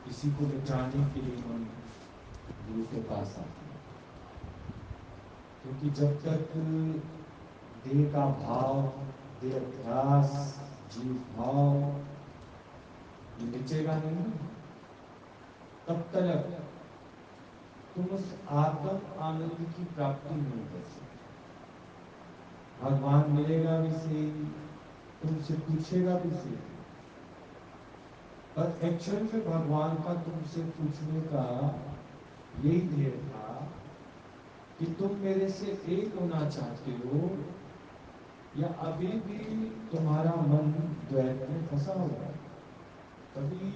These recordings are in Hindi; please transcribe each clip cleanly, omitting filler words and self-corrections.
इसी को मिटाने के लिए हम गुरु के पास आते हैं। क्योंकि जब तक देह का भाव, देह अध्यास, जीव भाव मिटेगा नहीं, तब तक तुम उस आत्म आनंद की प्राप्ति नहीं कर सकते। भगवान मिलेगा भी से, तुमसे पूछेगा भी से, पर एक्चुअल में भगवान का तुमसे पूछने का यही ध्येय था कि तुम मेरे से एक होना चाहते हो या अभी भी तुम्हारा मन द्वैत में फंसा हुआ है। तभी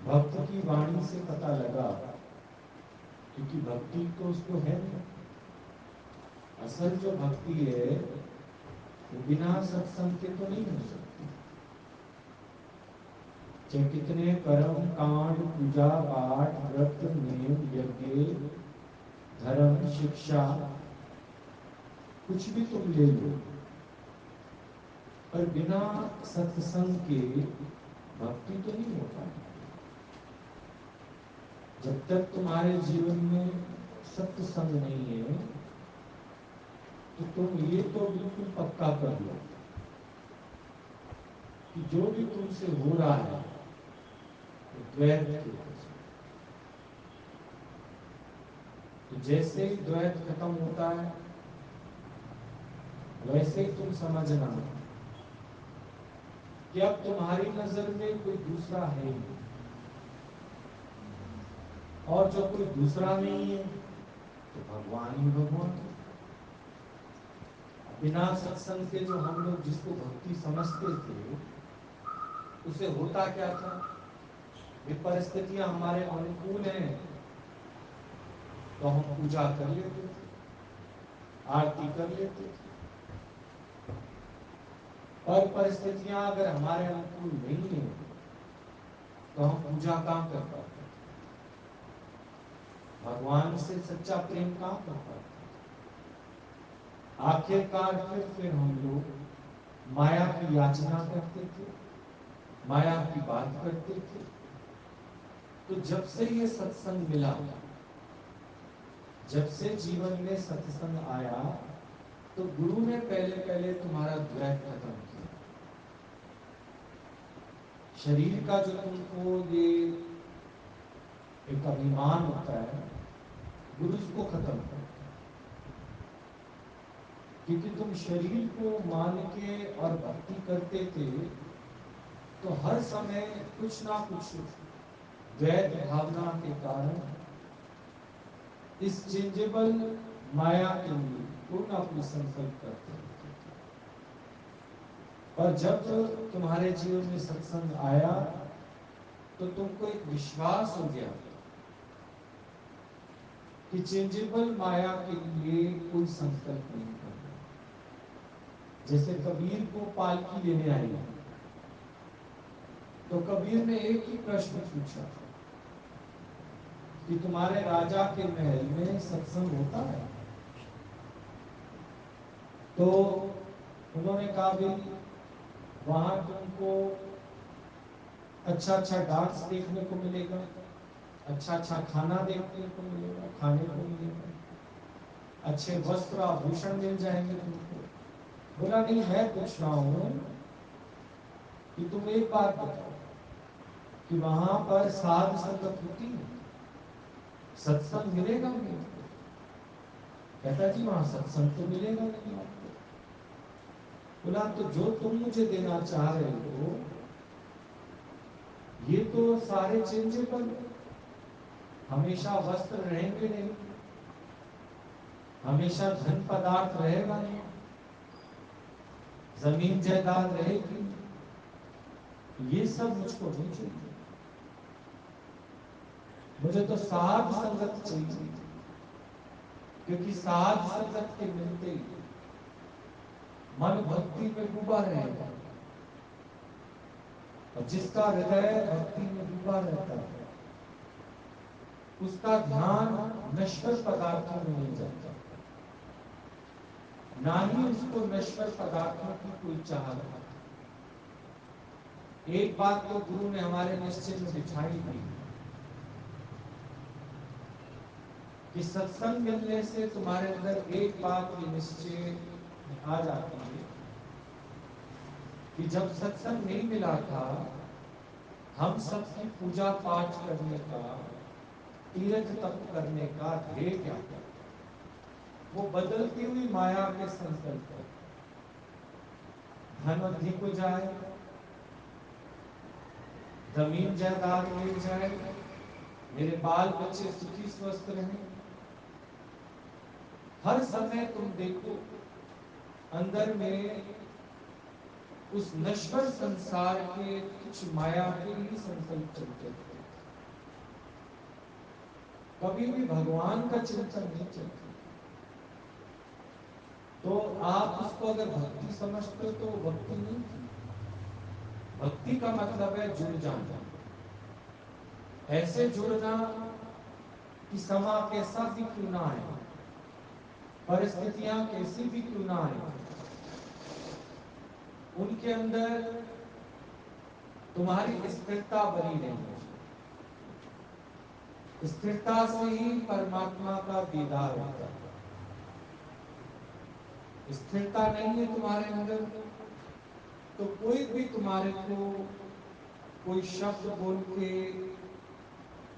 भक्त की वाणी से पता लगा, क्योंकि भक्ति तो उसको है नहीं। असल जो भक्ति है वो बिना सत्संग के तो नहीं हो सकती। चाहे कितने कर्म कांड, पूजा पाठ, व्रत, नियम, यज्ञ, धर्म, शिक्षा कुछ भी तुम ले लो, पर बिना सत्संग के भक्ति तो नहीं हो पाएगी। जब तक तुम्हारे जीवन में सत्संग नहीं है, तो तुम ये तो बिल्कुल पक्का कर लो कि जो भी तुमसे हो रहा है वो द्वैत की वजह से। तो जैसे ही द्वैत खत्म होता है, वैसे ही तुम समझना कि अब तुम्हारी नजर में कोई दूसरा है ही नहीं। और जो कोई दूसरा नहीं है तो भगवान ही भगवान है। बिना सत्संग के जो हम लोग जिसको भक्ति समझते थे, उसे होता क्या था? ये परिस्थितियां हमारे अनुकूल हैं तो हम पूजा कर लेते थे, आरती कर लेते थे। और परिस्थितियां अगर हमारे अनुकूल नहीं है तो हम पूजा कहां कर पाते? भगवान से सच्चा प्रेम कहां कर पाते? आखिरकार फिर हम लोग माया की याचना करते थे, माया की बात करते थे। तो जब से ये सत्संग मिला, जब से जीवन में सत्संग आया, तो गुरु ने पहले पहले तुम्हारा द्वैत खत्म किया। शरीर का जो तुमको ये एक अभिमान होता है, गुरु इसको खत्म करता है। क्योंकि तुम शरीर को मान के और भक्ति करते थे, तो हर समय कुछ ना कुछ द्वैत भावना के कारण इस चेंजेबल माया के लिए कोई ना कोई संकल्प करते रहते थे। और जब तुम्हारे जीवन में सत्संग आया, तो तुमको एक विश्वास हो गया कि चेंजेबल माया के लिए कोई संकल्प नहीं करना। जैसे कबीर को पालकी लेने आई, तो कबीर ने एक ही प्रश्न पूछा कि तुम्हारे राजा के महल में सत्संग होता है? तो उन्होंने कहा भी वहां तुमको अच्छा अच्छा डांस देखने को मिलेगा, अच्छा अच्छा खाना देखने को मिलेगा, खाने को मिलेगा, अच्छे वस्त्र आभूषण मिल जाएंगे तुमको। बोला नहीं, मैं पूछ रहा हूं कि तुम एक बात बताओ कि वहां पर साध संगत होती है, सत्संग मिलेगा नहीं आपको? कहता जी वहां सत्संग तो मिलेगा नहीं आपको। बोला तो जो तुम मुझे देना चाह रहे हो ये तो सारे चेंजेबल, हमेशा वस्त्र रहेंगे नहीं, हमेशा धन पदार्थ रहेगा नहीं, जमीन जायदाद रहेगी, ये सब मुझको नहीं चाहिए। मुझे तो साध संगत चाहिए, क्योंकि साध संगत के मिलते ही मन भक्ति में डूबा रहेगा। और जिसका हृदय भक्ति में डूबा रहता है, उसका ध्यान नश्वर पदार्थों में नहीं जाता, ना ही उसको नश्वर पदार्थों की कोई चाहत है। एक बात तो गुरु ने हमारे निश्चय में बिठाई थी कि सत्संग मिलने से तुम्हारे अंदर एक बात की निश्चय आ जाती है कि जब सत्संग नहीं मिला था, हम सबकी पूजा पाठ करने का, तीर्थ तप करने का ध्येय क्या था? वो बदलती हुई माया के संकल्प, धन अधिक हो जाए, जमीन जायदाद मिल जाए, मेरे बाल बच्चे सुखी स्वस्थ रहें। हर समय तुम देखो अंदर में उस नश्वर संसार के कुछ माया के ही संकल्प चलते रहते, कभी भी भगवान का चिंतन नहीं चलता। तो आप उसको अगर भक्ति समझते हो तो भक्ति नहीं थी। भक्ति का मतलब है जुड़ जाना, ऐसे जुड़ना कि समा कैसा भी क्यों ना आए, परिस्थितियां कैसी भी क्यों ना आए, उनके अंदर तुम्हारी स्थिरता बनी रहनी। स्थिरता से ही परमात्मा का दीदार होता है। स्थिरता नहीं है तुम्हारे अंदर तो कोई भी तुम्हारे को कोई शब्द बोल के,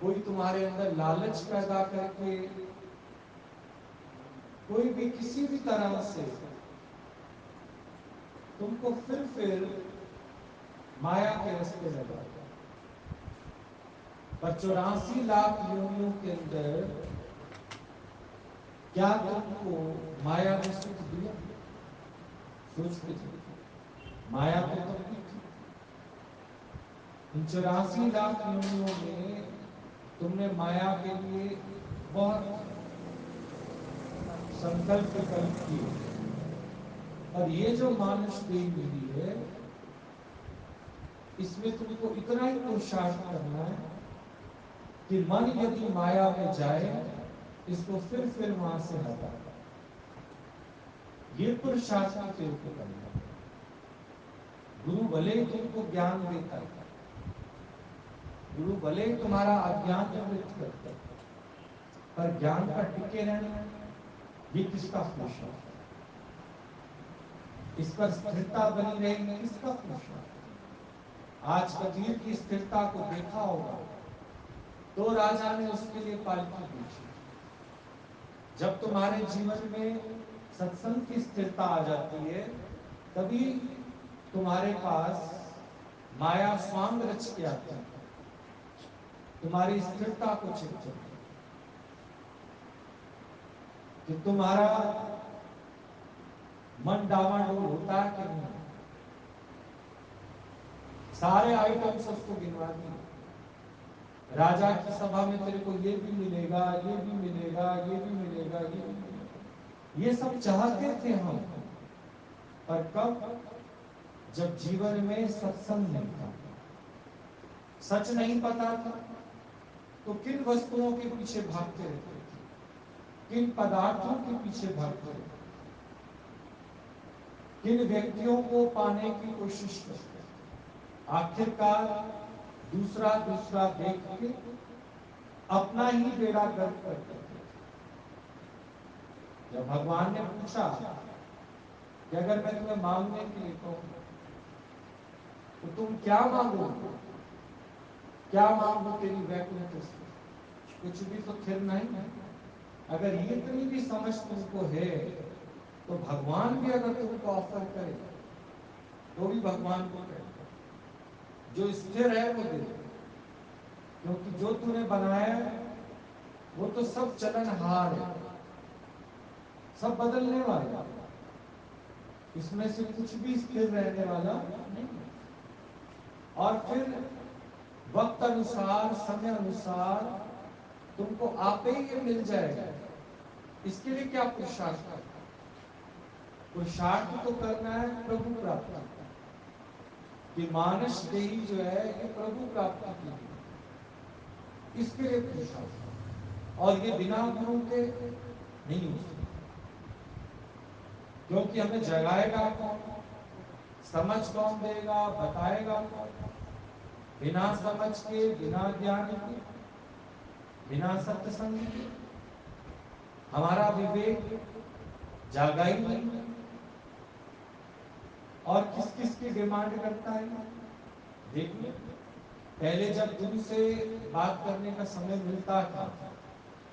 कोई तुम्हारे अंदर लालच पैदा करके, कोई भी किसी भी तरह से तुमको फिर माया के रास्ते लगाता। पर 84 लाख योनियों के अंदर क्या तुमको माया ने सुख दिया? सोचते थे माया तो तब भी थी। इन 84 लाख योनियों में तुमने माया के लिए बहुत संकल्प विकल्प किए, और ये जो मानुष देह मिली है, इसमें तुमको इतना ही पुरुषार्थ करना है कि मन यदि माया में जाए, इसको फिर वहां से हटा। ये पुरुषार्थ की तेरे को करना है। गुरु भले ही तुमको ज्ञान देता है, गुरु भले ही तुम्हारा अज्ञान निवृत्त करता है, पर ज्ञान का टिके रहना ये किसका पुरुषार्थ? इस पर स्थिरता बनी रहेगी किसका पुरुषार्थ? आज कबीर की स्थिरता को देखा होगा, तो राजा ने उसके लिए पालकी बेची। जब तुम्हारे जीवन में सत्संग की स्थिरता आ जाती है, तभी तुम्हारे पास माया स्वांग रच के आती है, तुम्हारी स्थिरता को चेक करती है कि तुम्हारा मन डावाडोल होता है कि नहीं। सारे आइटम्स उसको गिनवा दिए। राजा की सभा में तेरे को ये भी मिलेगा, ये भी मिलेगा, ये भी मिलेगा, ये भी मिलेगा। ये सब चाहते थे हम, पर कब? जब जीवन में सत्संग नहीं था, सच नहीं पता था, तो किन वस्तुओं के पीछे भागते रहते थे, किन पदार्थों के पीछे भागते रहते, किन व्यक्तियों को पाने की कोशिश करते। आखिरकार दूसरा देख के अपना ही बेड़ा गर्क करते थे। जब भगवान ने पूछा कि अगर मैं तुम्हें मांगने के लिए कहूं तो तुम क्या मांगोगे? क्या मांगो तेरी वैकुंठ से? कुछ भी तो थिर नहीं। अगर ये इतनी भी समझ तुमको है, तो भगवान भी अगर तुमको ऑफर करे तो भी भगवान को कहे जो स्थिर है वो दे, क्योंकि जो तूने बनाया है वो तो सब चलनहार है, सब बदलने वाला, इसमें से कुछ भी स्थिर रहने वाला नहीं। और फिर वक्त अनुसार, समय अनुसार तुमको आपे ही ये मिल जाएगा। इसके लिए क्या पुरुषार्थ करना? पुरुषार्थ तो करना है प्रभु प्राप्ति कि मानस देही जो है ये प्रभु प्राप्ति की है, इसके लिए पुरुषार्थ। और ये बिना गुरु के नहीं हो सकता, क्योंकि हमें जगाएगा कौन, समझ कौन देगा, बताएगा कौन? बिना समझ के, बिना ज्ञान के, बिना सत्संग के हमारा विवेक जागा ही नहीं। और किस किस की डिमांड करता है? देखिए, पहले जब तुमसे बात करने का समय मिलता था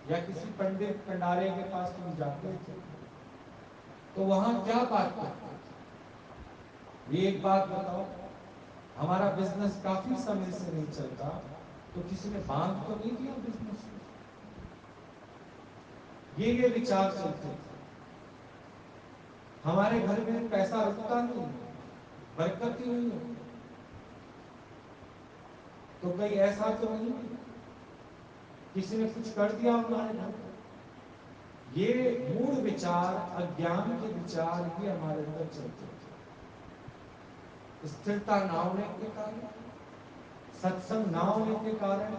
या किसी पंडित भंडारे के पास तुम जाते थे तो वहां क्या बात करते थे? ये एक बात बताओ, हमारा बिजनेस काफी समय से नहीं चलता तो किसी ने बांध तो नहीं दिया बिजनेस? ये विचार चलते थे। हमारे घर में पैसा रुकता नहीं, बरकत ही नहीं होती। तो कहीं ऐसा तो नहीं किसी ने कुछ कर दिया हमारे घर? ये मूल विचार, अज्ञान के विचार ही हमारे अंदर चलते थे। स्थिरता ना होने के कारण, सत्संग ना होने के कारण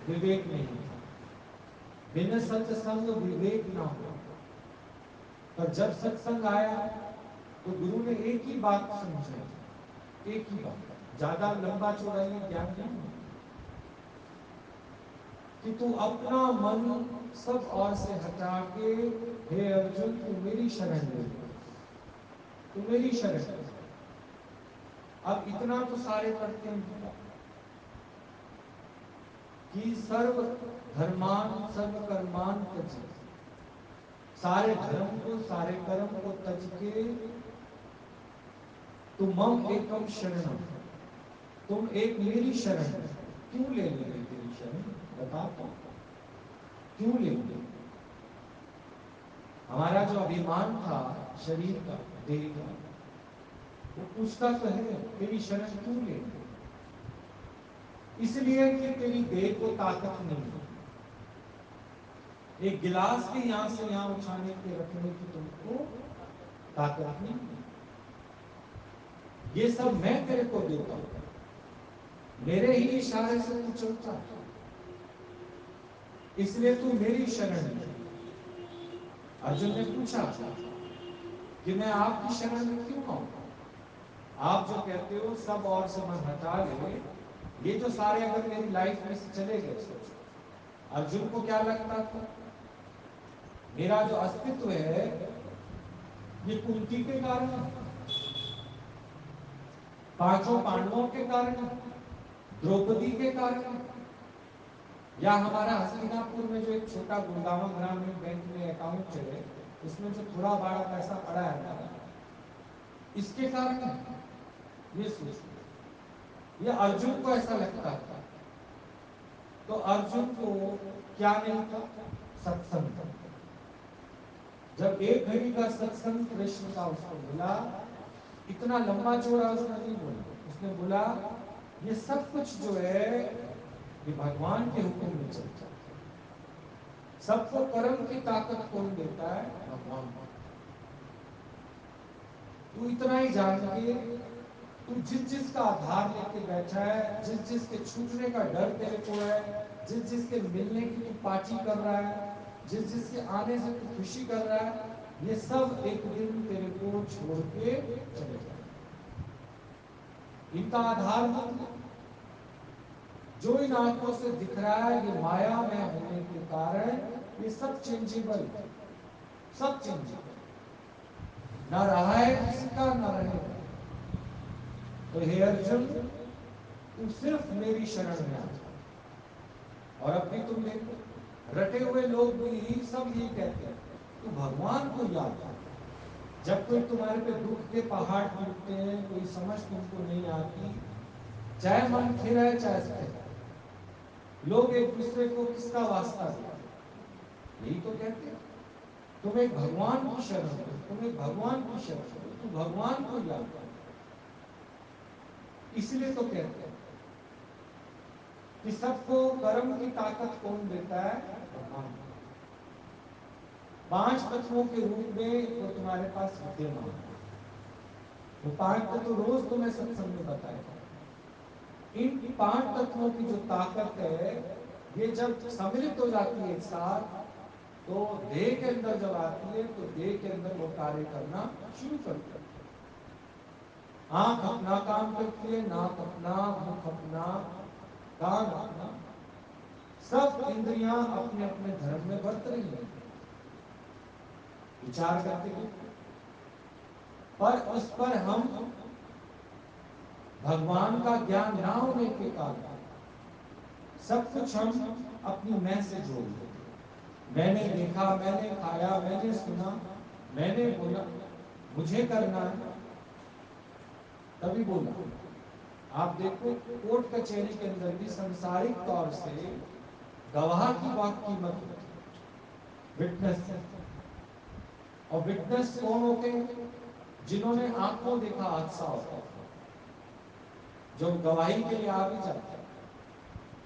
विवेक नहीं था। बिना सत्संग विवेक ना हो। पर जब सत्संग आया तो गुरु ने एक ही बात समझाई, एक ही बात, ज्यादा लंबा चौड़ा ज्ञान नहीं, कि तू अपना मन सब और से हटा के, हे अर्जुन तू मेरी शरण ले, तू मेरी शरण। अब इतना तो सारे पढ़ते हैं कि सर्व धर्मान सर्व कर्मान तज, सारे धर्म को, सारे कर्म को तज के तुम मम एकम शरणम, तुम एक मेरी शरण। क्यों ले लोगे तेरी शरण? बता तो, क्यों ले लोगे? हमारा जो अभिमान था शरीर का, देह का, वो पूछता तो है तेरी शरण क्यों ले? इसलिए कि तेरी देह को ताकत नहीं है। एक गिलास के यहां से यहां उठाने के रखने की तुमको ताकत नहीं है। ये सब मैं तेरे को देता हूं, मेरे ही इशारे से तू चलता है, इसलिए तू मेरी शरण ले। अर्जुन ने पूछा कि मैं आपकी शरण में क्यों आऊं? आप जो कहते हो सब और से मन हटा ले, ये जो सारे अगर मेरी लाइफ में से चले गए, सोचो अर्जुन को क्या लगता था? मेरा जो अस्तित्व है ये कुंती के कारण है, पांचों पांडवों के कारण, द्रौपदी के कारण, या हमारा हस्तिनापुर में जो एक छोटा गुड़गांव ग्रामीण बैंक में अकाउंट है, उसमें जो थोड़ा बड़ा पैसा पड़ा है, इसके कारण ये सोचो। ये अर्जुन को ऐसा लगता था। तो अर्जुन को क्या नहीं था? सत्संग। जब एक घड़ी का सत्संग कृष्ण का उसको मिला, इतना लंबा चौड़ा उसने नहीं बोला, उसने बोला ये सब कुछ जो है ये भगवान के हुक्म में चलता है। सबको कर्म की ताकत कौन देता है? भगवान। तू इतना ही जान के, तू जिस जिस का आधार लेके बैठा है, जिस जिस के छूटने का डर तेरे को है, जिस जिस के मिलने की तू पार्टी कर रहा है, जिस जिस के आने से तू खुशी कर रहा है, ये सब एक दिन तेरे को छोड़ के चले जाए। इनका आधार मत, जो इन आंखों से दिख रहा है ये माया में होने के कारण ये सब चेंजेबल, सब चेंजेबल, न रहा है किसी का, न रहेगा। तो हे अर्जुन तू सिर्फ मेरी शरण में आ जा। और अब भी तुम देखो, रटे हुए लोग भी सब ये कहते हैं तू भगवान को याद कर। जब कोई तुम्हारे पे दुख के पहाड़ टूटते हैं, कोई समझ तुमको नहीं आती, चाहे मन फिर है चाहे स्थिर, लोग एक दूसरे को किसका वास्ता देते, यही तो कहते हैं तुम एक भगवान की शरण लो, तुम एक भगवान की शरण लो, तू भगवान को याद कर। इसलिए तो कहते हैं कि सबको कर्म की ताकत कौन देता है? भगवान। 5 तत्वों के रूप में वो तुम्हारे पास विद्यमान है। वो 5 तत्व रोज तुम्हें सत्संग में बताएगा। इन 5 तत्वों की जो ताकत है, ये जब सम्मिलित हो जाती है एक साथ, तो देह के अंदर जब आती है तो देह के अंदर वो कार्य करना शुरू करती है। आंख अपना काम करती है, नाक अपना, मुख अपना, कान अपना, सब इंद्रियां अपने अपने धर्म में बरत रही हैं, विचार करते हैं। पर उस पर हम भगवान का ज्ञान ना होने के कारण सब कुछ हम अपनी मैं से जोड़ लेते। मैंने देखा, मैंने खाया, मैंने सुना, मैंने बोला, मुझे करना है, तभी बोला। आप देखो कोर्ट कचहरी के अंदर भी सांसारिक तौर से गवाह की बहुत कीमत होती है, विटनेस। और विटनेस कौन होते हैं? जिन्होंने आंखों देखा हादसा होता है, जो गवाही के लिए आ भी जाता है।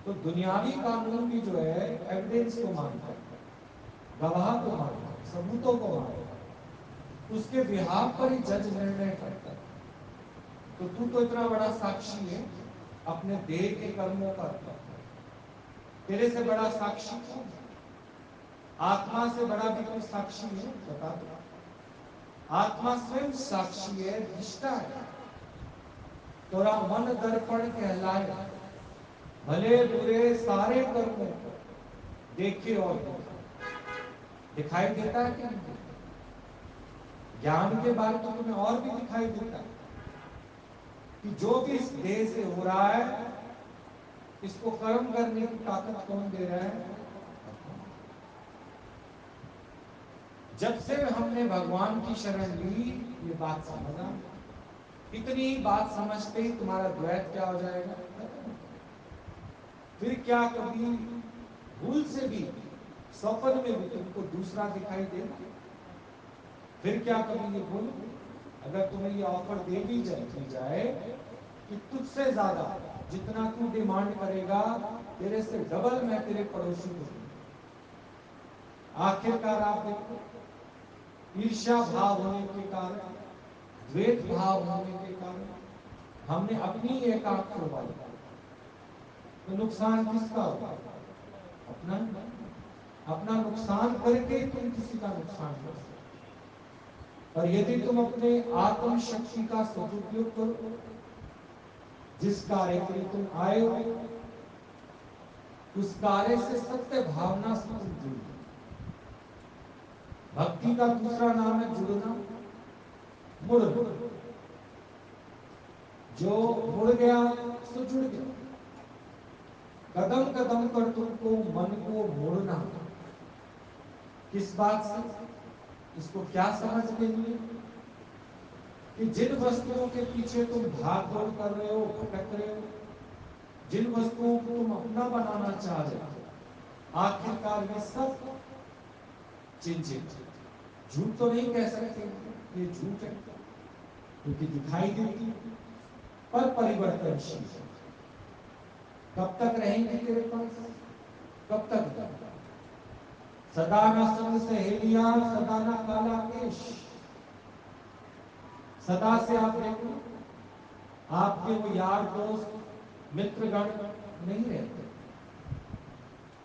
तो दुनियावी कानून भी जो है एविडेंस को मानता है, गवाह को मानता है, सबूतों को मानता है, उसके बिहाफ पर ही जज निर्णय करता है। तो तू तो इतना बड़ा साक्षी है अपने देह के कर्मों का, तेरे से बड़ा साक्षी कौन? आत्मा से बड़ा भी कोई साक्षी है? बता दो। आत्मा स्वयं साक्षी है, दृष्टा है। तोरा मन दर्पण कहलाए, भले बुरे सारे कर्मों को देखे और दिखाई देता है कि नहीं? ज्ञान के बाद तो तुम्हें और भी दिखाई देता है कि जो भी इस देह से हो रहा है, इसको कर्म करने की ताकत कौन दे रहा है? जब से हमने भगवान की शरण ली, ये बात समझा। इतनी बात समझते ही तुम्हारा द्वैत क्या हो जाएगा? फिर क्या कभी भूल से भी सपन में भी तुमको दूसरा दिखाई दे? फिर क्या कभी ये बोलो, अगर तुम्हें ये ऑफर दे दी जाए कि तुझसे ज्यादा जितना तू डिमांड करेगा, तेरे से डबल मैं तेरे पड़ोसी को दूंगा। आखिरकार आप देखो, ईर्ष्या भाव होने के कारण, द्वेष भाव होने के कारण हमने अपनी एक आंख खुलवा ली, तो नुकसान किसका होगा? अपना। अपना नुकसान करके तुम किसी का नुकसान कर सकते। और यदि तुम अपने आत्म शक्ति का सदुपयोग करो, जिस कार्य के लिए तुम आए हो, उस कार्य से सत्य भावना से तुम जुड़। भक्ति का दूसरा नाम है जुड़ना, मुड़ना। जो मुड़ गया सो जुड़ गया। कदम कदम पर तुमको मन को मोड़ना। किस बात से? इसको क्या समझ के लिए कि जिन वस्तुओं के पीछे तुम भाग दौड़ कर रहे हो, भटक रहे हो, जिन वस्तुओं को तुम अपना बनाना चाह रहे हो, आखिरकार ये सब चिंतित। झूठ तो नहीं कह सकते ये झूठ है, क्योंकि दिखाई देती, पर परिवर्तनशील। कब तक रहेंगे तेरे पास? कब तक? सदा न संग सहेलियां, सदा न काला केश। सदा से आप देखो, आपके वो यार दोस्त मित्रगण नहीं रहते।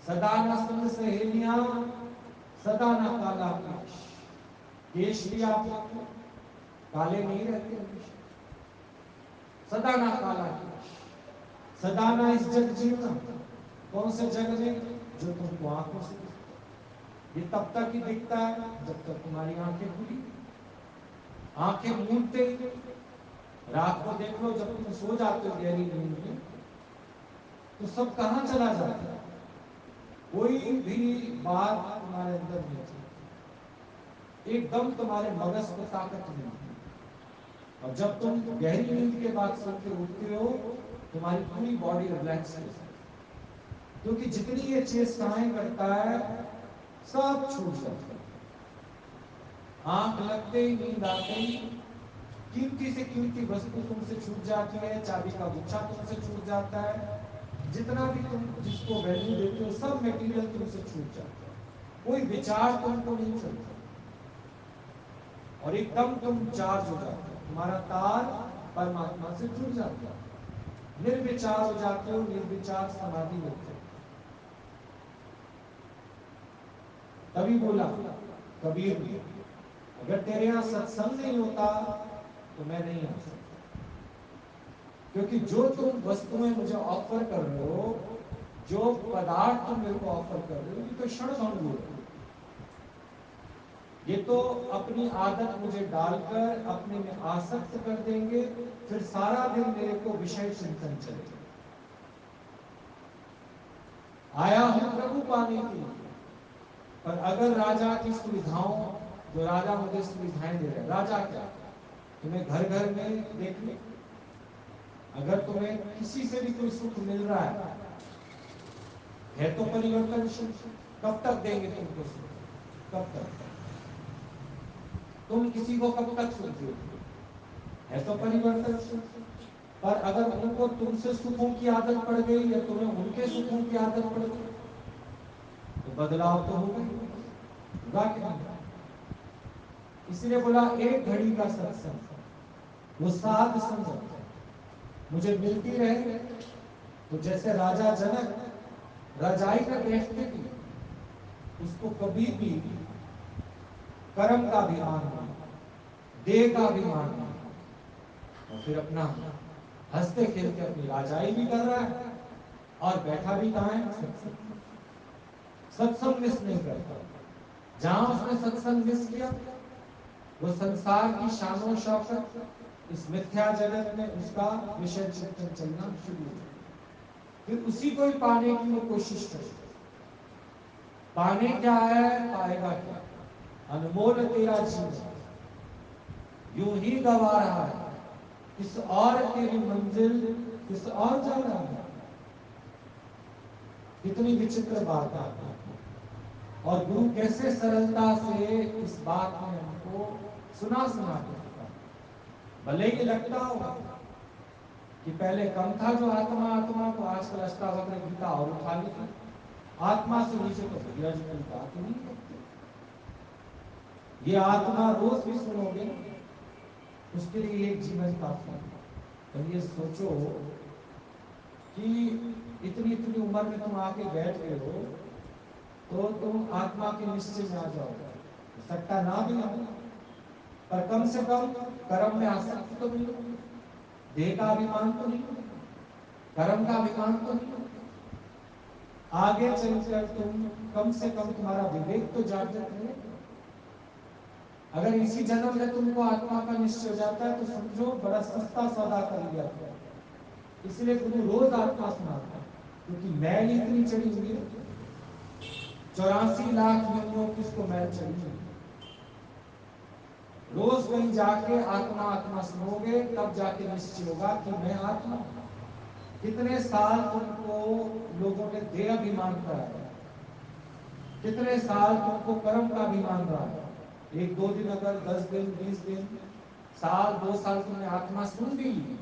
सदा न संग सहेलियां, सदा न काला केश। केश भी आप देखो काले नहीं रहते, सदा न काला केश। सदा न इस जग जीना। कौन से जग में? जो तुमको आंखों से दिखता है। ये तब तक ही दिखता है जब तक तुम्हारी आंखें खुली। आंखें मूंदते रात को देख लो, जब तुम सो जाते हो गहरी नींद में, तो सब कहां चला जाता है? कोई भी बात तुम्हारे अंदर नहीं चलती, एकदम तुम्हारे मगज को ताकत मिलती। और जब तुम गहरी नींद के बाद सो के उठते हो, तुम्हारी पूरी बॉडी रिलैक्स हो जाती है, क्योंकि जितनी ये चेष्टाएं करता है सब छूट जाता है। आंख लगते ही, नींद आते ही कीमती से कीमती वस्तु तुमसे छूट जाती है, चाबी का गुच्छा तुमसे छूट जाता है, जितना भी तुम जिसको वैल्यू देते हो सब मटेरियल तुमसे छूट जाता है, कोई विचार तुमको नहीं चलता, और एकदम तुम चार्ज हो जाते हो, तुम्हारा तार परमात्मा से जुड़ जाता है, निर्विचार हो जाते हो, निर्विचार समाधि होते हो। तभी बोला कबीर ने, अगर तेरे यहां सत्संग नहीं होता तो मैं नहीं आ सकता। क्योंकि जो तुम वस्तुएं मुझे ऑफर कर रहे हो, जो पदार्थ तुम मेरे को ऑफर कर रहे हो, ये तो क्षणभंगुर है। ये तो अपनी आदत मुझे डालकर अपने में आसक्त कर देंगे, फिर सारा दिन मेरे को विषय चिंतन चलेगा। आया हूं प्रभु पाने के लिए, पर अगर राजा की सुविधाओं, जो राजा मुझे सुविधाएं दे रहे, राजा क्या, तुम्हें घर घर में देख ले, अगर तुम्हें किसी से भी कोई सुख मिल रहा है तो परिवर्तनशील। कब तक देंगे तुमको सुख? कब तक? तुम किसी को कब तक सुख दोगे? है तो परिवर्तनशील। पर अगर उनको तुमसे सुखों की आदत पड़ गई या तुम्हें उनके सुखों की आदत पड़ गई तो बदलाव तो होगा ही, होगा क्या? इसलिए बोला एक घड़ी का सत्संग, वो साध संगत मुझे मिलती रहे। तो जैसे राजा जनक रजाई में बैठते थे, उसको कभी भी कर्म का अभिमान नहीं, देह का अभिमान नहीं, और फिर अपना हंसते खेलते अपनी राजाई भी कर रहा है और बैठा भी कहाँ है? सत्संग मिस नहीं करता। जहां उसने सत्संग मिस किया, वो संसार की शानो शौकत, इस मिथ्या जगत में उसका विषय चिंतन चलना शुरू हो जाए। फिर उसी को ही पाने की वो कोशिश करे। पाने क्या है, पाएगा क्या? अनमोल तेरा जीवन यूं ही गवा रहा है, किस और तेरी मंजिल किस और जा रहा है। कितनी विचित्र बात है। और गुरु कैसे सरलता से इस बात में हमको सुना के बताता। भले ही लगता होगा कि पहले कम था जो आत्मा आत्मा, तो आजकल अष्टावक्र गीता और उठा ली, आत्मा से नीचे तो भैया जी कोई बात ही नहीं करते। ये आत्मा रोज भी सुनोगे, उसके लिए एक जीवन काफी है। तो ये सोचो कि इतनी इतनी उम्र में तुम आके बैठ गए हो, तो तुम आत्मा के निश्चय में आ जाओगे। हो सकता ना भी हो, पर कम से कम कर्म में आसक्ति तो नहीं होगी, देह का अभिमान तो नहीं होगा, कर्म का अभिमान तो नहीं होगा। आगे चलकर तुम कम से कम तुम्हारा विवेक तो जागृत है। अगर इसी जन्म में तुमको आत्मा का निश्चय हो जाता है तो समझो बड़ा सस्ता सौदा कर लिया। इसलिए गुरु रोज आत्मा सुनाता है, क्योंकि मैल इतनी चढ़ी हुई है, 84 लाख योनियों की उसको मैल चढ़ी हुई। रोज कहीं जाके आत्मा आत्मा सुनोगे, तब जाके निश्चय होगा कि मैं आत्मा। कितने साल तुमको लोगों ने देह अभिमान कराया, कितने साल तुमको कर्म का अभिमान रहा। एक दो दिन, अगर 10 दिन 20 दिन, साल 2 साल तुमने आत्मा सुन भी ली,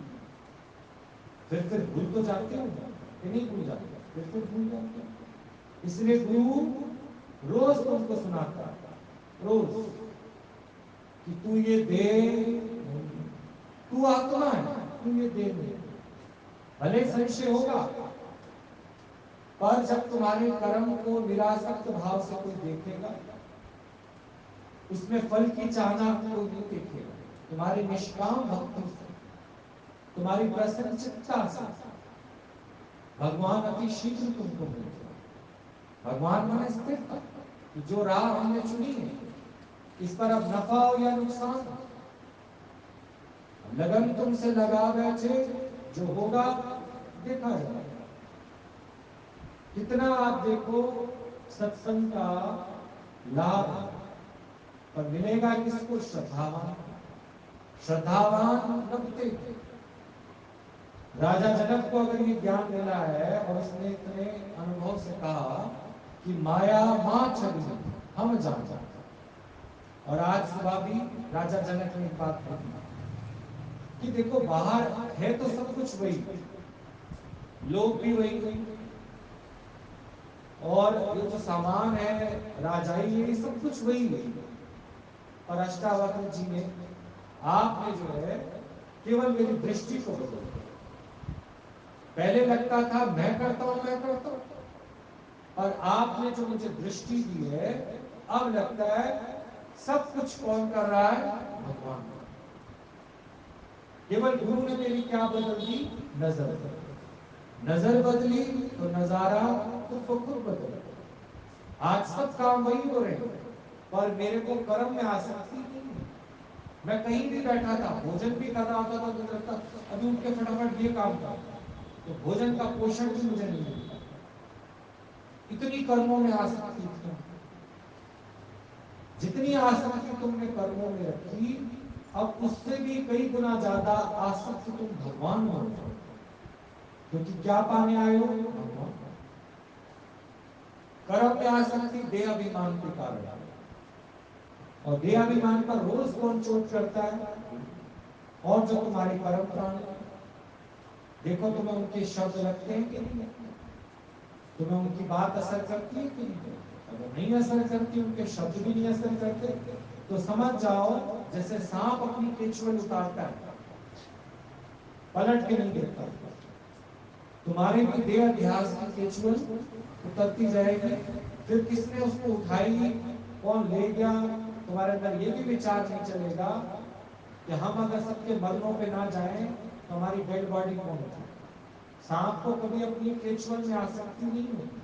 फिर भूल तो जाते हो कि नहीं भूल जाते? फिर भूल जाते हो। इसलिए गुरु रोज तुमको सुनाता, रोज, कि तू ये दे, तू आत्मा है, तू ये दे नहीं। भले संशय होगा, पर जब तुम्हारे कर्म को निरासक्त भाव से कोई देखेगा, उसमें फल की चाहना कोई नहीं देखेगा, तुम्हारी निष्काम भक्ति से, तुम्हारी प्रसन्नचित्ता से भगवान अति शीघ्र तुमको मिलेगा। भगवान मन स्थिरता, कि जो राह हमने चुनी है, इस पर अब नफा हो या नुकसान, लगन तुमसे लगा बैठे, जो होगा देखा जाएगा। कितना आप देखो सत्संग का लाभ, पर मिलेगा किसको? श्रद्धावान। श्रद्धावान लगते। राजा जनक को अगर ये ज्ञान मिला है और उसने इतने अनुभव से कहा कि माया मां छवि हम जान, और आज सुबह भी राजा जनक ने एक बात कही कि देखो बाहर है तो सब कुछ वही, लोग भी वही, और ये जो सामान है, राजाई, ये सब कुछ वही है। पर अष्टावक्र जी ने, आपने जो है केवल मेरी दृष्टि को बदल दिया। पहले लगता था मैं करता हूं, और आपने जो मुझे दृष्टि दी है, अब लगता है सब कुछ कौन कर रहा है? भगवान। केवल गुरु ने मेरी क्या बदल दी? नजर। नजर बदली तो नजारा खुद ब खुद बदल। आज सब काम वही हो रहे हैं, पर मेरे को कर्म में आसक्ति नहीं है। मैं कहीं भी बैठा था, भोजन भी कर रहा होता था तो लगता अभी उठ के फटाफट ये काम कर, तो भोजन का पोषण भी मुझे नहीं मिलता। इतनी कर्मों में आसक्ति थी। जितनी आसक्ति तुमने कर्मों में रखी, अब उससे भी कई गुना ज्यादा आसक्ति तुम भगवान में हो, क्योंकि क्या पाने आए हो? भगवान। कर्म में आसक्ति देह अभिमान के कारण, और देह अभिमान पर रोज कौन चोट करता है? और जो तुम्हारे कर्म प्राण, देखो तुम्हें उनके शब्द लगते हैं कि नहीं लगते? तुम्हें उनकी बात असर करती है कि नहीं? अगर नहीं असर करती, उनके शब्द भी नहीं असर करते, तो समझ जाओ जैसे सांप अपनी केचुअल उतारता है, पलट के नहीं देखता। तुम्हारे भी देह अध्यास की केचुअल उतरती जाएगी, फिर किसने उसको उठाई, कौन ले गया, तुम्हारे अंदर ये भी विचार नहीं चलेगा कि हम अगर सबके मरणों पे ना जाएं तो हमारी डेड बॉडी कौन होगी। सांप को कभी अपनी केचुअल में आसक्ति नहीं होती।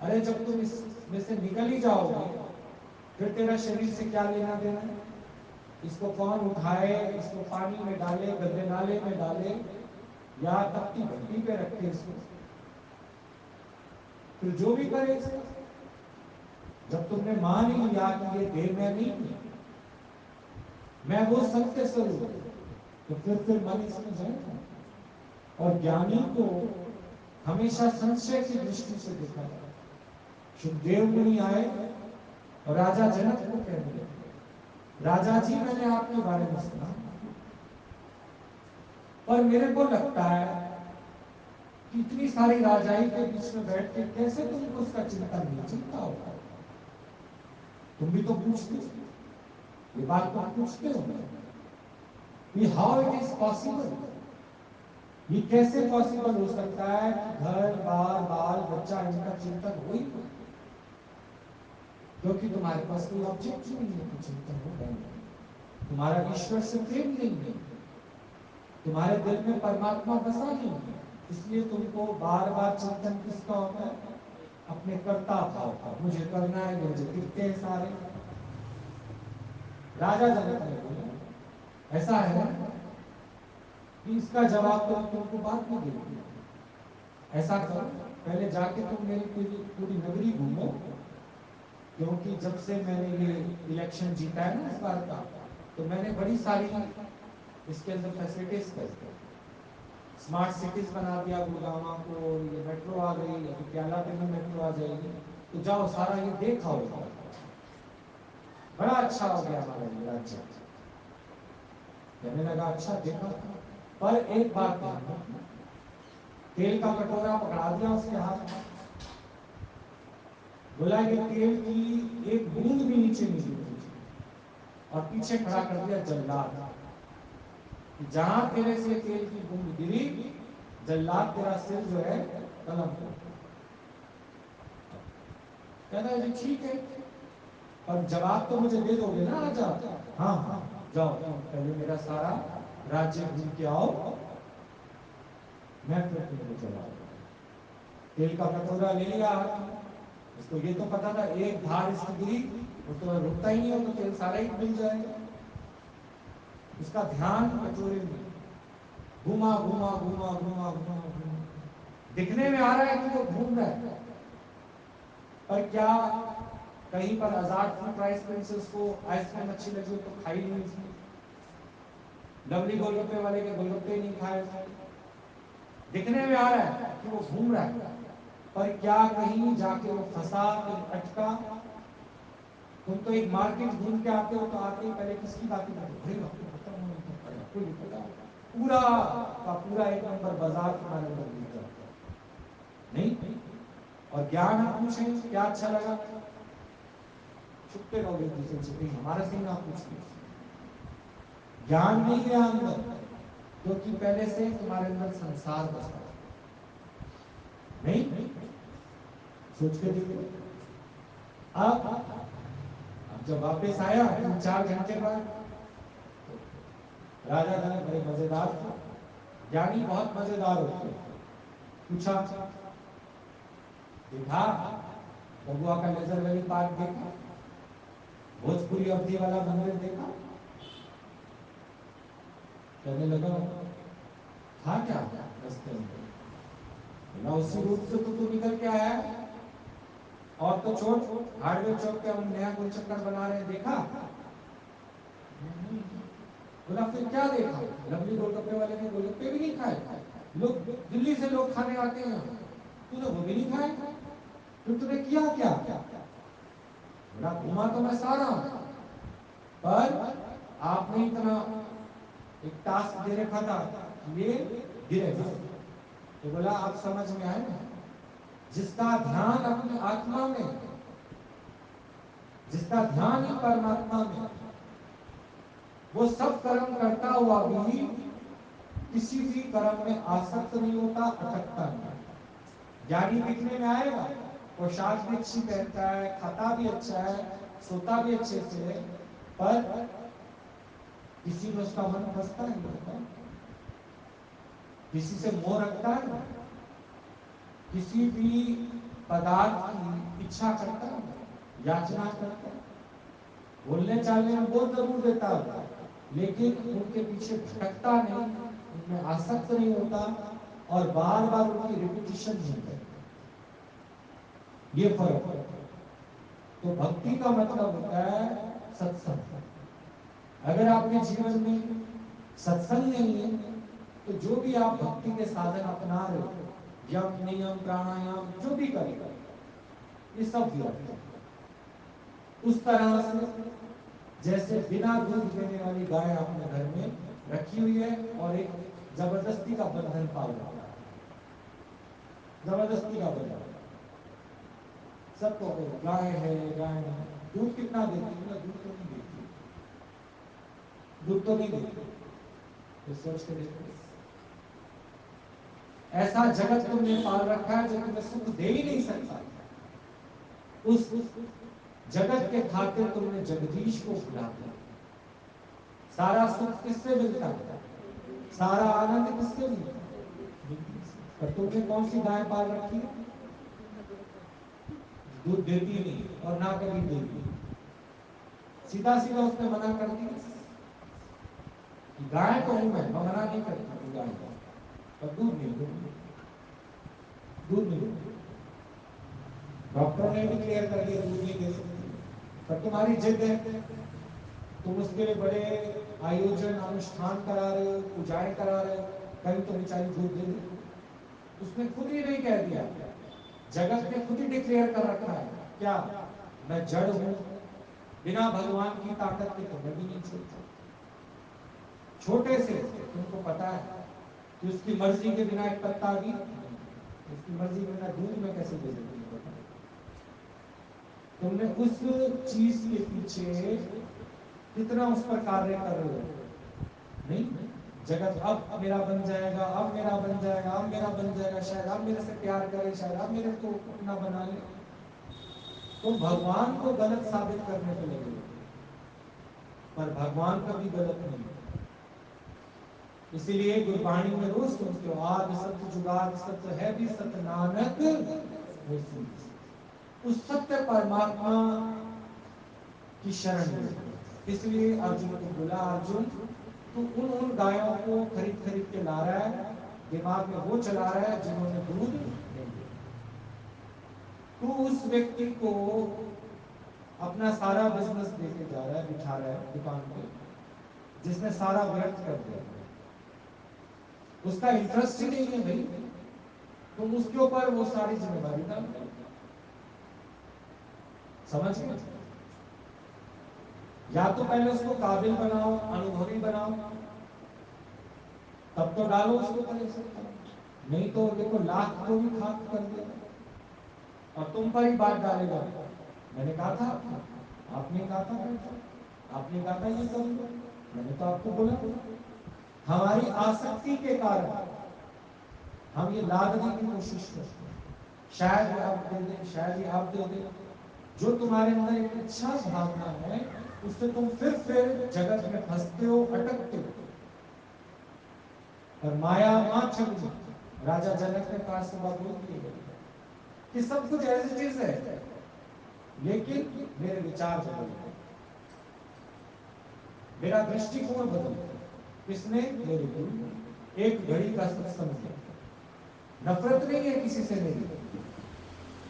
अरे जब तुम इसमें से निकल ही जाओगे, फिर तेरा शरीर से क्या लेना देना है? इसको कौन उठाए, इसको पानी में डाले, गंदे नाले में डाले, या तपती भट्टी पे रखे इसको, फिर जो भी करे इसका। जब तुमने मान ही लिया कि ये देह में नहीं, मैं वो सत्य स्वरूप, तो फिर मन इसमें जाएगा। और ज्ञानी को हमेशा संशय की दृष्टि से देखा जाता। सुखदेव मुनि आए और राजा जनक को कहने लगे, राजा जी मैंने आपके बारे में सुना, पर मेरे को लगता है कि इतनी सारी राजाई के बीच में बैठ के कैसे तुमको उसका चिंता नहीं चिंता होगा। तुम भी तो पूछते हो, ये बात तो पूछते हो, हाउ इट इज पॉसिबल, ये कैसे पॉसिबल हो सकता है कि घर बार बाल बच्चा इनका चिंतन हो ही, क्योंकि तुम्हारे पास कोई ऑब्जेक्ट नहीं है तो चिंतन होगा नहीं। तुम्हारा ईश्वर से प्रेम नहीं है, तुम्हारे दिल में परमात्मा बसा नहीं है, इसलिए तुमको बार बार चिंतन किसका होता है? अपने कर्ता भाव का, मुझे करना है, मुझे दिखते हैं सारे। राजा जनक ने बोला ऐसा है कि इसका जवाब तो तुमको बाद में देंगे। ऐसा करो, पहले जाके तुम मेरी पूरी नगरी घूमो, क्योंकि जब से मैंने ये इलेक्शन जीता है ना इस बार का, तो मैंने बड़ी सारी इसके अंदर फैसिलिटीज कर दी, स्मार्ट सिटीज बना दिया गुड़गांव को, ये मेट्रो आ गई, अभी केरला पे भी मेट्रो आ जाएगी, तो जाओ सारा ये देखा होगा, बड़ा अच्छा हो गया हमारा ये राज्य। कहने लगा अच्छा देखा, पर एक बात है, तेल का कटोरा पकड़ा दिया उसके हाथ में, बोला कि तेल की एक बूंद भी नीचे नहीं गिरनी, और पीछे खड़ा कर दिया जल्लाद, जहां तेरे से तेल की बूंद गिरी, जल्लाद तेरा सिर जो है कलम कर। कहता है जी ठीक है, पर जवाब तो मुझे दे दोगे ना आज आप? हाँ हाँ जाओ पहले मेरा सारा राज्य घूम के आओ, मैं फिर तुमको जवाब। तेल का कटोरा ले लिया, उसको ये तो पता था एक धार इसकी गिरी और तो रुकता ही नहीं हो, तो तेल सारा ही मिल जाएगा। उसका ध्यान कटोरे में, घुमा घुमा घुमा घुमा घुमा घुमा, दिखने में आ रहा है कि वो घूम रहा है, पर क्या कहीं पर आजाद फूड प्राइस पे से उसको आइसक्रीम अच्छी लगी तो खाई नहीं उसने, लवली गोलगप्पे वाले के गोलगप्पे नहीं खाए उसने। दिखने में आ रहा है कि वो घूम रहा है, पर क्या कहीं जाके वो फंसा, अटका। तुम तो एक मार्केट घूम के आते हो, तो आते ही पहले किसकी बातें करते हो? पूरा का पूरा एक नंबर बाजार तुम्हारे अंदर मिल जाता है नहीं? और ज्ञान आप पूछें क्या अच्छा लगा, छुपते रहोगे दूसरे से, कहीं हमारा से ना पूछिए। ज्ञान नहीं गया अंदर, क्योंकि पहले से तुम्हारे अंदर संसार बसा नहीं। सोच के देखो, अब जब वापस आया 3-4 घंटे बाद, राजा जनक बड़े मजेदार थे, ज्ञानी बहुत मजेदार होते। पूछा, देखा बबुआ का लेजर वैली पार्क देखा, भोजपुरी अवधि वाला मंदिर देखा? कहने लगा, था क्या रास्ते में? बोला, उसी रूट से तो तू निकल के आया, और तो चौक हार्डवेयर चौक पे हम नया गोल चक्कर बना रहे हैं, देखा? बोला, फिर क्या देखा? लवली गोलगप्पे वाले के गोलगप्पे भी नहीं खाए? लोग दिल्ली से लोग खाने आते हैं, तूने वो भी नहीं खाए? फिर तूने किया क्या? बोला, घुमा तो मैं सारा, पर आपने इतना एक टास्क दे रखा था, ये गिरेगा। तो बोला, आप समझ में आए ना, जिसका ध्यान अपनी आत्मा में, जिसका ध्यान ही परमात्मा में, वो सब कर्म करता हुआ भी किसी भी कर्म में आसक्त नहीं होता, अटकता नहीं। ज्ञानी दिखने में आएगा, पोशाक भी अच्छी पहनता है, खाता भी अच्छा है, सोता भी अच्छे से है, पर किसी में उसका मन फंसता नहीं होता, किसी से मोह रखता है, किसी भी पदार्थ की इच्छा करता है, याचना करता है, बोलने चालने में बोल जरूर देता है, लेकिन उनके पीछे भटकता नहीं, उनमें आसक्त नहीं होता, और बार बार उनकी रिपीटिशन नहीं करता। ये फर्क है। तो भक्ति का मतलब होता है सत्संग। अगर आपके जीवन में सत्संग नहीं है, तो जो भी आप भक्ति के साधन अपना रहे हो, यम नियम प्राणायाम जो भी करेगा, ये सब व्यर्थ है। उस तरह से जैसे बिना दूध देने वाली गाय आपने घर में रखी हुई है और एक जबरदस्ती का बंधन पाल रहा है, जबरदस्ती का बंधन, सबको गाय है, गाय है, दूध कितना देती है? दूध तो नहीं देती, दूध तो नहीं देती, तो सोच के देखो, ऐसा जगत तुमने पाल रखा है जो तुम्हें सुख दे ही नहीं सकता, उस जगत के खातिर तुमने जगदीश को भुला दिया। सारा सुख किससे मिलता है? सारा आनंद किससे मिलता है? पर तुमने कौन सी गाय पाल रखी है? दूध देती नहीं और ना कभी देगी, सीधा सीधा उसने मना कर दिया कि गाय तो हूं मैं मना नहीं करती गाय को, पर दूध नहीं दूंगी, दूध नहीं दूंगी। डॉक्टर ने भी क्लियर कर दिया दूध नहीं दे सकती, पर तुम्हारी जिद है, तुम उसके लिए बड़े आयोजन अनुष्ठान करा रहे हो, पूजाएं करा रहे हो, कहीं तो बेचारी दूध दे दे। उसने खुद ही नहीं कह दिया, जगत ने खुद ही डिक्लेयर कर रखा है, क्या? मैं जड़ हूं, बिना भगवान की ताकत के तो मैं भी नहीं छोड़ता। छोटे से तुमको पता है कि उसकी मर्जी के बिना एक पत्ता भी, उसकी मर्जी के बिना दूध में कैसे दे देती है? तुमने उस चीज के पीछे कितना उस पर कार्य कर रहे हो? नहीं, जगत अब मेरा बन जाएगा, अब मेरा बन जाएगा, अब मेरा बन जाएगा, शायद अब मेरे से प्यार करे, शायद अब मेरे को अपना बना ले। तो भगवान को गलत साबित करने पे लगे, पर भगवान कभी गलत नहीं। इसीलिए गुरबाणी में रोज सुनते हो, आदि सत्य जुगाद सत्य है भी सत्य नानक होसी। उस सत्य परमात्मा की शरण में। इसलिए अर्जुन को बोला, अर्जुन तू उन गायों को खरीद खरीद के ला रहा है, दिमाग में वो चला रहा है जिन्होंने दूध नहीं दिया। तू उस व्यक्ति को अपना सारा बिजनेस देके जा रहा है, बिठा रहा है दुकान पे, जिसने सारा व्यर्थ कर दिया, उसका इंटरेस्ट ही नहीं है भाई, तुम उसके ऊपर वो सारी जिम्मेदारी डाल रहे हो। समझ गए? या तो पहले उसको काबिल बनाओ, अनुभवी बनाओ, तब तो डालो उसको परेशान, नहीं तो देखो लाख को भी खाक कर देगा और तुम पर ही बात डालेगा। मैंने कहा था आपने कहा था, आपने कहा था ये करूंगा, मैंने तो आपको बोला। हमारी आसक्ति के कारण हम ये लादने की कोशिश करते हैं, शायद आप दे दें, शायद ये आप दे दें। जो तुम्हारे अंदर एक इच्छा भावना है, उससे तुम फिर जगत में फंसते हो, अटकते हो। और माया मां छगु, राजा जनक ने कहा सुबह बोल दिए कि सब कुछ एज इट इज है, लेकिन मेरे विचार बदल गए, मेरा दृष्टिकोण बदल गया। किसने? मेरे गुरु। एक घड़ी का सत्संग है, नफरत नहीं है किसी से मेरी,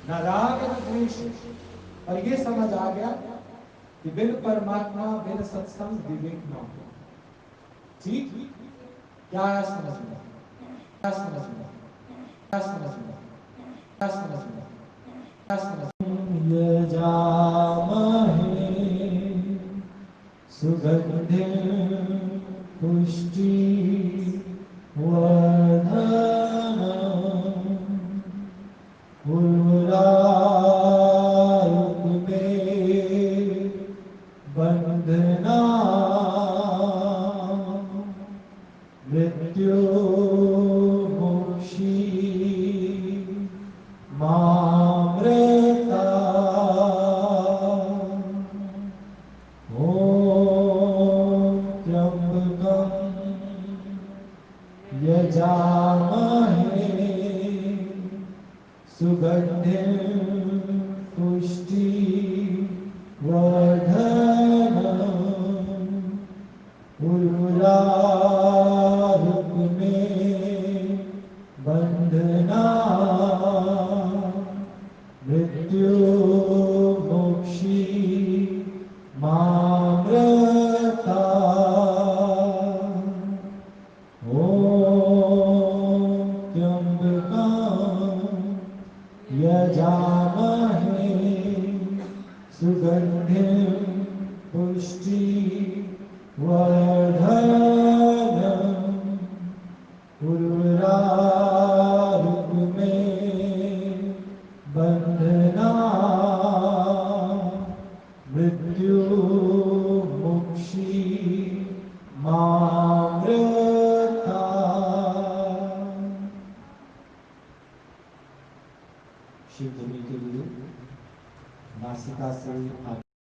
न राग न द्वेष, और ये समझ आ गया कि बिन परमात्मा बिन सत्संग विवेक न हो। ठीक? क्या समझ में? क्या समझ में? क्या समझ में? क्या समझ में? क्या समझ में? यजामहे सुगन्धिं पुष्टिवर्धनम् उर्वरारुक्मे बन्धनान् मृत्योर्मुक्षी मामृतात्। ॐ त्र्यम्बकं यजामहे सुगन्धिं पुष्टिवर्धनम् उर्वरारुक्मे बन्धनान् मृत्योर्मुक्षी मामृतात्। ॐ त्र्यम्बकं यजामहे सुगन्धिं पुष्टिवर्धनम् उर्वरारुक्मे बन्धनान् मृत्योर्मुक्षी मामृतात्। शिव ध्वनि के लिए नासिका से